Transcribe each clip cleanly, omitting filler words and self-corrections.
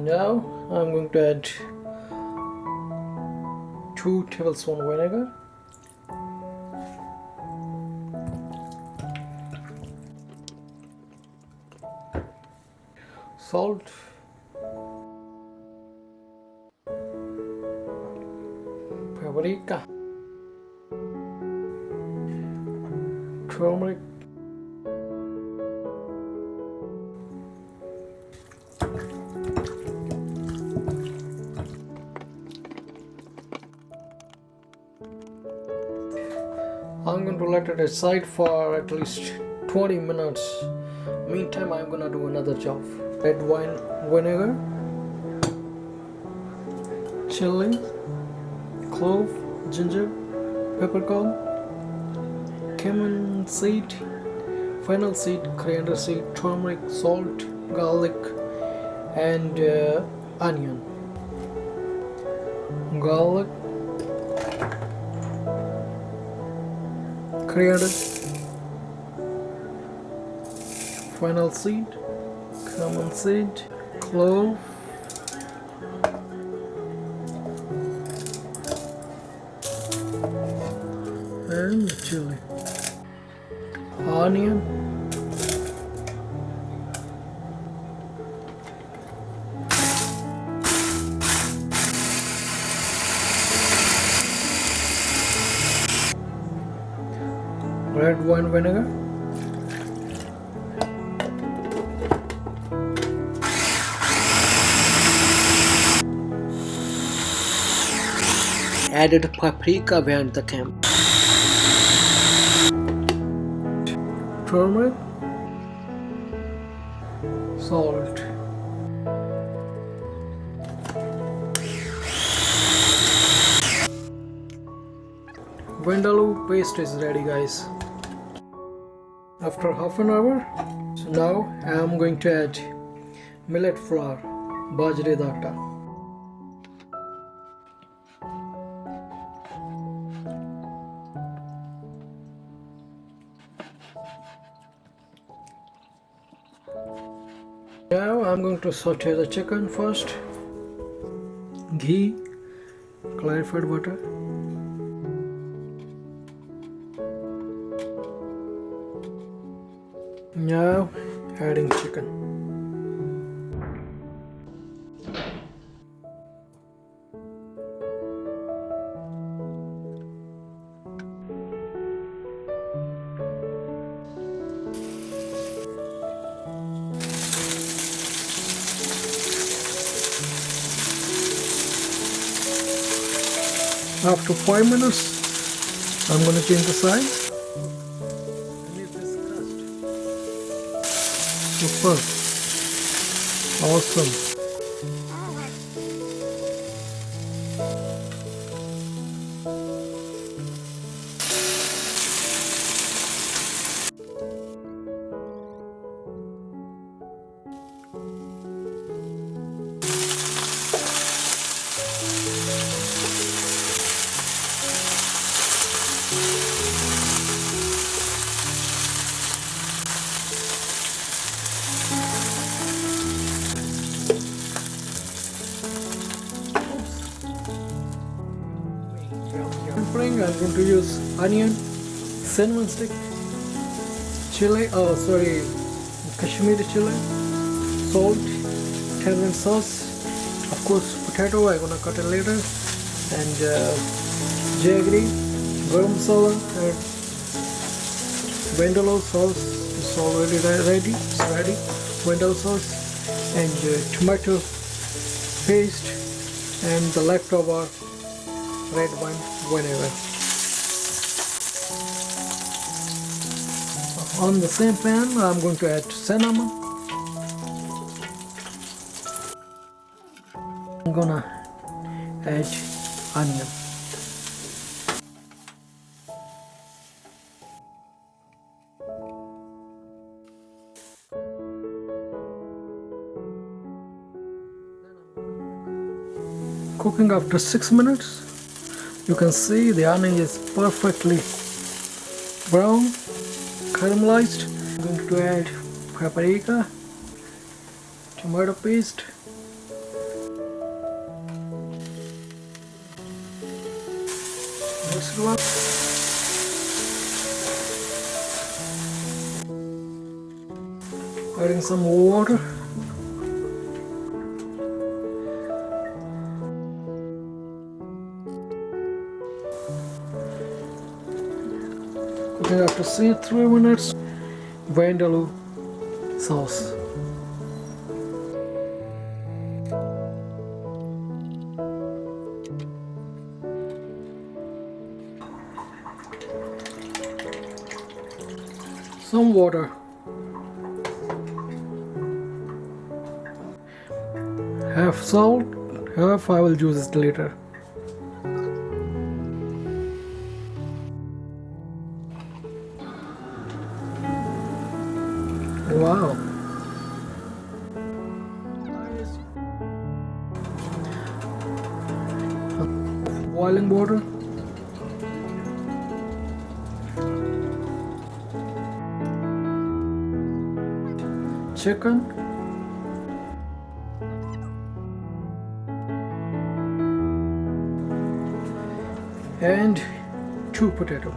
Now I'm going to add 2 tablespoons vinegar, salt, paprika, turmeric, I'm going to let it aside for at least 20 minutes. Meantime, I'm going to do another job. Red wine vinegar, chilli, clove, ginger, peppercorn, cumin seed, fennel seed, coriander seed, turmeric, salt, garlic, and onion. Garlic, coriander, fennel seed, cumin seed, clove, and chili, onion, red wine vinegar, added paprika behind the camp, turmeric, salt, Vindaloo paste is ready, guys. After half an hour, so now I am going to add millet flour, bajre aata. Now I'm going to saute the chicken first. Ghee, clarified butter, now adding chicken. After 5 minutes, I'm going to change the size. Beneath this crust. Super. Awesome. I'm going to use onion, cinnamon stick, chili, Kashmiri chili, salt, tamarind sauce, of course potato, I'm going to cut it later, and jaggery, garam masala, and Vindaloo sauce is already ready. It's ready. Vindaloo sauce and tomato paste and the leftover red wine vinegar. On the same pan, I'm going to add cinnamon. I'm gonna add onion. Cooking after 6 minutes. You can see the onion is perfectly brown, caramelized. I'm going to add paprika, tomato paste, mix it well. Adding some water. Cooking after 3 minutes. Vindaloo sauce. Some water. Half salt, half I will use it later. Wow. Boiling water. Chicken. And 2 potatoes.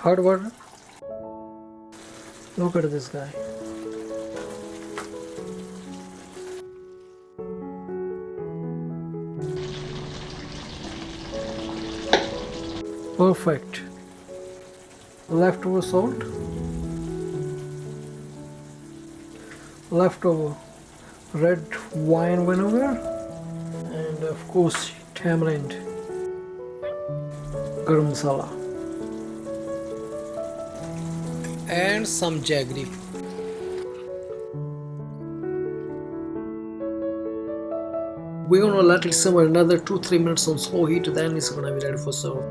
Hot water. Look at this guy. Perfect. Leftover salt. Leftover red wine vinegar. And of course tamarind. Garam masala. And some jaggery. We're gonna let it simmer another 2-3 minutes on slow heat, then it's gonna be ready for serve.